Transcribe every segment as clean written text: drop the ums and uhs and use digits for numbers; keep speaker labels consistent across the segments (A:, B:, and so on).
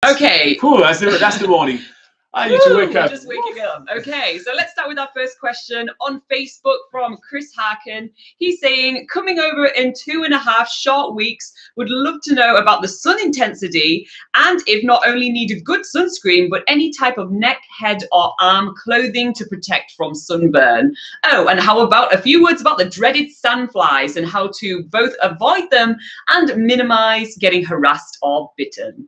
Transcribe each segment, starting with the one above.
A: Okay.
B: Cool, that's the morning. I need to wake up.
A: Just waking up. Okay, so let's start with our first question on Facebook from Chris Harkin. He's saying, coming over in 2.5 short weeks, would love to know about the sun intensity and if not only need a good sunscreen, but any type of neck, head or arm clothing to protect from sunburn. Oh, and how about a few words about the dreaded sandflies and how to both avoid them and minimize getting harassed or bitten.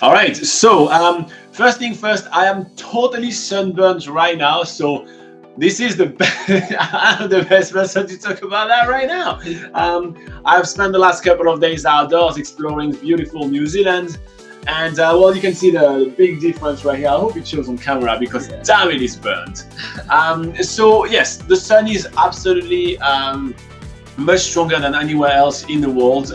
B: All right, so first thing first, I am totally sunburned right now, so this is the I'm the best person to talk about that right now. I've spent the last couple of days outdoors exploring beautiful New Zealand, and well, you can see the big difference right here. I hope it shows on camera because damn, it is burnt. So yes, the sun is absolutely much stronger than anywhere else in the world.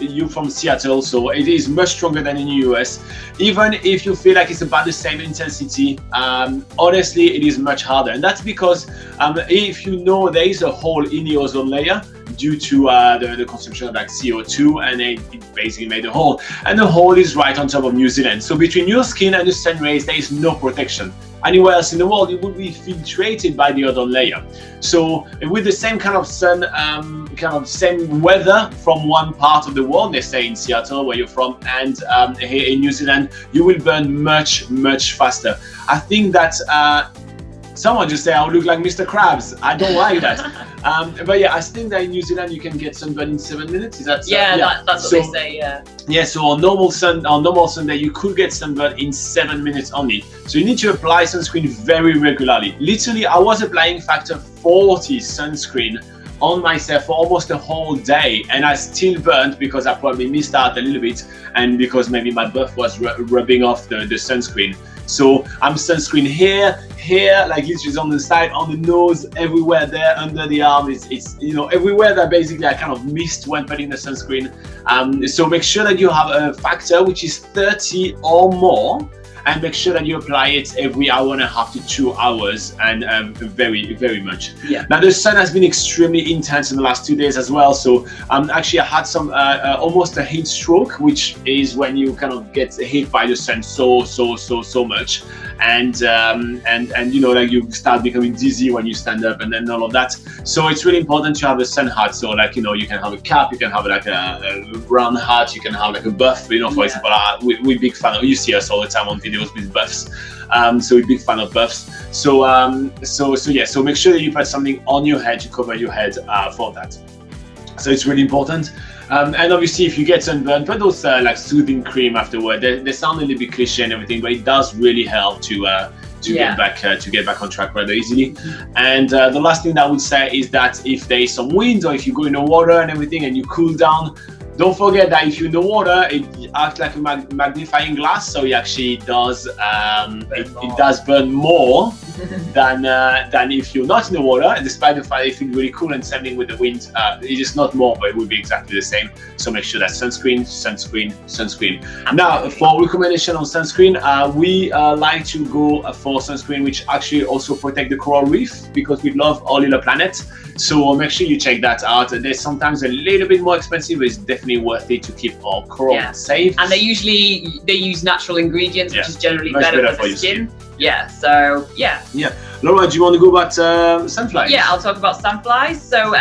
B: You're from Seattle, so it is much stronger than in the US. Even if you feel like it's about the same intensity, honestly, it is much harder. And that's because if you know there is a hole in the ozone layer due to the consumption of like CO2, and it basically made a hole. And the hole is right on top of New Zealand. So between your skin and the sun rays, there is no protection. Anywhere else in the world, it would be filtrated by the ozone layer. So with the same kind of sun, same weather from one part of the world, let's say in Seattle where you're from, and here in New Zealand, you will burn much, much faster. I think that someone just said I would look like Mr. Krabs. I don't like that. But yeah, I think that in New Zealand you can get sunburn in 7 minutes. Is that so?
A: Yeah, that's what they say. Yeah. Yeah.
B: So on normal Sunday you could get sunburn in 7 minutes only. So you need to apply sunscreen very regularly. Literally, I was applying factor 40 sunscreen on myself for almost a whole day, and I still burnt because I probably missed out a little bit, and because maybe my buff was rubbing off the sunscreen. So I'm sunscreen here, like literally on the side, on the nose, everywhere there, under the arm. It's you know, everywhere that basically I kind of missed when putting the sunscreen. So make sure that you have a factor which is 30 or more, and make sure that you apply it every 1.5 to 2 hours, and very, very much. Yeah. Now the sun has been extremely intense in the last 2 days as well. So actually I had some almost a heat stroke, which is when you kind of get hit by the sun so much, and you know, like you start becoming dizzy when you stand up, and then all of that. So it's really important to have a sun hat. So like, you know, you can have a cap, you can have like a brown hat, you can have like a buff. You know, for example, we're big fan of. You see us all the time on videos with buffs, so we're big fan of buffs. So so make sure that you put something on your head to cover your head for that. So it's really important. And obviously, if you get sunburned, put those like soothing cream afterward. They sound a little bit cliche and everything, but it does really help to get back on track rather easily. And the last thing that I would say is that if there is some wind, or if you go in the water and everything and you cool down, don't forget that if you're in the water, it acts like a magnifying glass, so it actually does it does burn more than if you're not in the water. Despite the fact that it feels really cool, and same thing with the wind, it is not more, but it would be exactly the same. So make sure that sunscreen. Now, for recommendation on sunscreen, we like to go for sunscreen which actually also protect the coral reef, because we love our little planet. So make sure you check that out. They're sometimes a little bit more expensive, but it's definitely worth it to keep our coral safe.
A: And they use natural ingredients, which is generally better for the skin. Yeah, so yeah.
B: Laura, do you want to go about sandflies?
A: Yeah, I'll talk about sandflies. So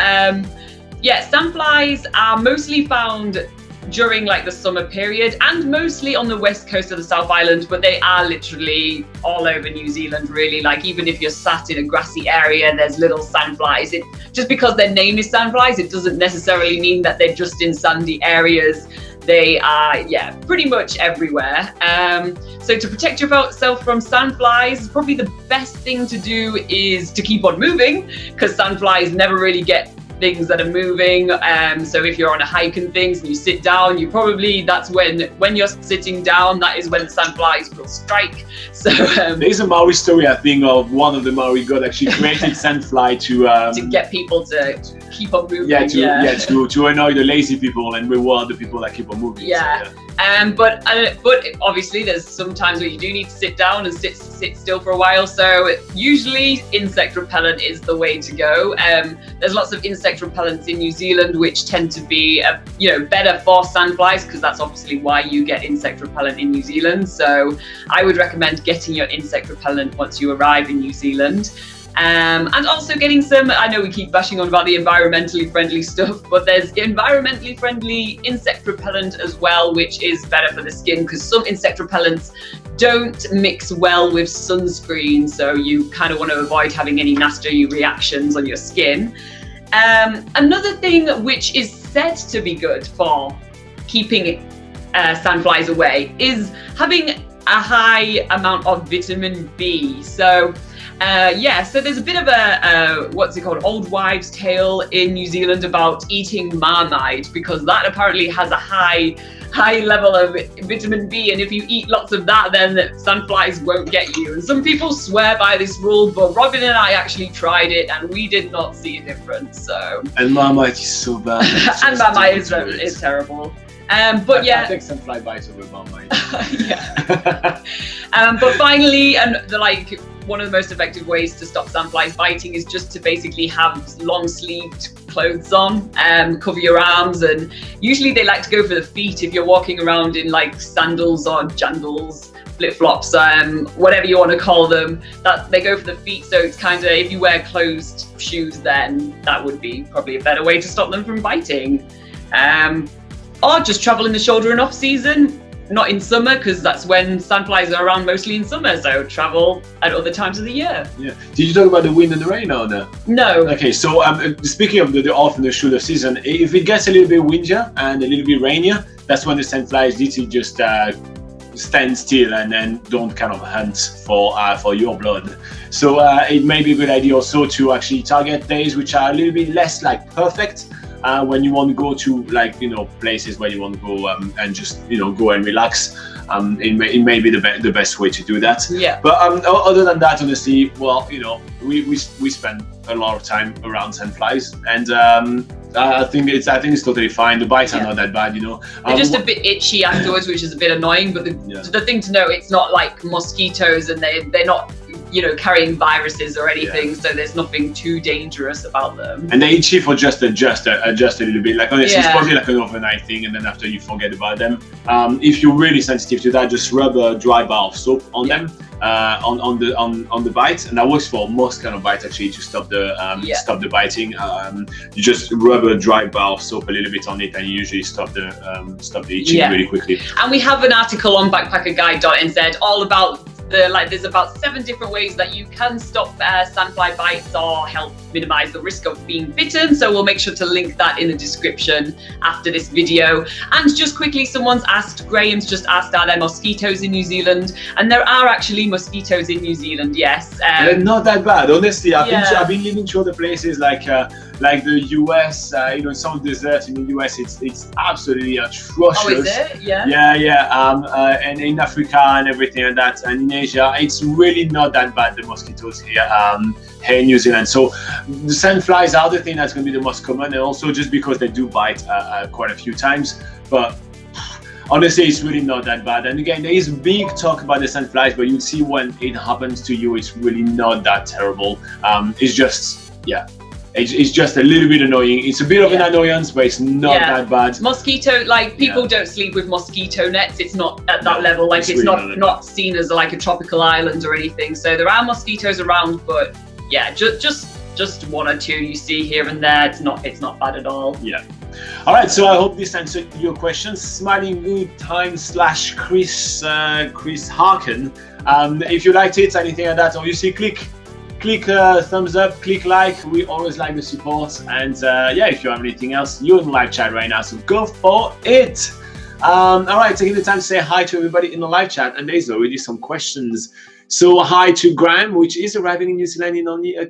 A: sandflies are mostly found during like the summer period, and mostly on the west coast of the South Island, but they are literally all over New Zealand, really. Like, even if you're sat in a grassy area, there's little sandflies. Just because their name is sandflies, it doesn't necessarily mean that they're just in sandy areas. They are, pretty much everywhere. So to protect yourself from sandflies, probably the best thing to do is to keep on moving, because sandflies never really get things that are moving. So if you're on a hike and things and you sit down, that's when you're sitting down, that is when sandflies will strike. So
B: there's a Maori story, I think, of one of the Maori god actually created sandfly to
A: get people to keep on moving.
B: To annoy the lazy people and reward the people that keep on moving.
A: Yeah. But obviously there's some times where you do need to sit down and sit still for a while. So usually insect repellent is the way to go. There's lots of insect repellents in New Zealand which tend to be better for sandflies, because that's obviously why you get insect repellent in New Zealand. So I would recommend getting your insect repellent once you arrive in New Zealand. And also getting some, I know we keep bashing on about the environmentally friendly stuff, but there's environmentally friendly insect repellent as well, which is better for the skin, because some insect repellents don't mix well with sunscreen, so you kind of want to avoid having any nasty reactions on your skin. Another thing which is said to be good for keeping sandflies away is having a high amount of vitamin B. So so there's a bit of a what's it called, old wives' tale in New Zealand about eating marmite, because that apparently has a high level of vitamin B, and if you eat lots of that, then sandflies won't get you. And some people swear by this rule, but Robin and I actually tried it and we did not see a difference. So
B: and marmite is so bad.
A: And marmite is terrible. But
B: I take some fly bites over marmite.
A: But finally, one of the most effective ways to stop sandflies biting is just to basically have long-sleeved clothes on, cover your arms, and usually they like to go for the feet if you're walking around in like sandals or jandals, flip-flops, whatever you want to call them, that they go for the feet. So it's kind of, if you wear closed shoes, then that would be probably a better way to stop them from biting. Or just travel in the shoulder and off season, not in summer, because that's when sandflies are around mostly in summer. So travel at other times of the year. Yeah.
B: Did you talk about the wind and the rain or no?
A: No.
B: Okay, so speaking of the off and the shoulder season, if it gets a little bit windier and a little bit rainier, that's when the sandflies literally just stand still and then don't kind of hunt for your blood. So it may be a good idea also to actually target days which are a little bit less like perfect. When you want to go to places where you want to go and just go and relax, it may be the best way to do that.
A: Yeah.
B: But other than that, honestly, well, we spend a lot of time around sandflies, and I think it's totally fine. The bites are not that bad,
A: They're just a bit itchy afterwards, which is a bit annoying. But the thing to know, it's not like mosquitoes, and they're not carrying viruses or anything, so there's nothing too dangerous about them.
B: And they itchy for just a little bit. Like honestly, it's probably like an overnight thing, and then after you forget about them. If you're really sensitive to that, just rub a dry bar of soap on them, on the bite, and that works for most kind of bites actually, to stop the biting. You just rub a dry bar of soap a little bit on it, and you usually stop the itching really quickly.
A: And we have an article on BackpackerGuide.NZ all about there's about 7 different ways that you can stop sandfly bites or help minimize the risk of being bitten. So we'll make sure to link that in the description after this video. And just quickly, Graham's just asked, are there mosquitoes in New Zealand? And there are actually mosquitoes in New Zealand, yes.
B: They're not that bad, honestly. I've been living to other places like the US, in some deserts in the US, it's absolutely atrocious.
A: Oh, is it? Yeah.
B: Yeah. And in Africa and everything like that, and in Asia, it's really not that bad, the mosquitoes here in New Zealand. So the sandflies are the thing that's going to be the most common, and also just because they do bite quite a few times. But honestly, it's really not that bad. And again, there is big talk about the sandflies, but you see when it happens to you, it's really not that terrible. It's just, it's just a little bit annoying. It's a bit of an annoyance, but it's not that bad.
A: Mosquito, people don't sleep with mosquito nets. It's not at that level. It's really not seen as like a tropical island or anything. So there are mosquitoes around, but just 1 or 2 you see here and there. It's not bad at all.
B: Yeah. All right. So I hope this answered your questions. Smiling Good Time / Kris Harkin. If you liked it, anything like that, obviously click thumbs up, click like. We always like the support. And if you have anything else, you're in the live chat right now, so go for it. All right, taking the time to say hi to everybody in the live chat, and there's already some questions. So hi to Graham, which is arriving in New Zealand in only a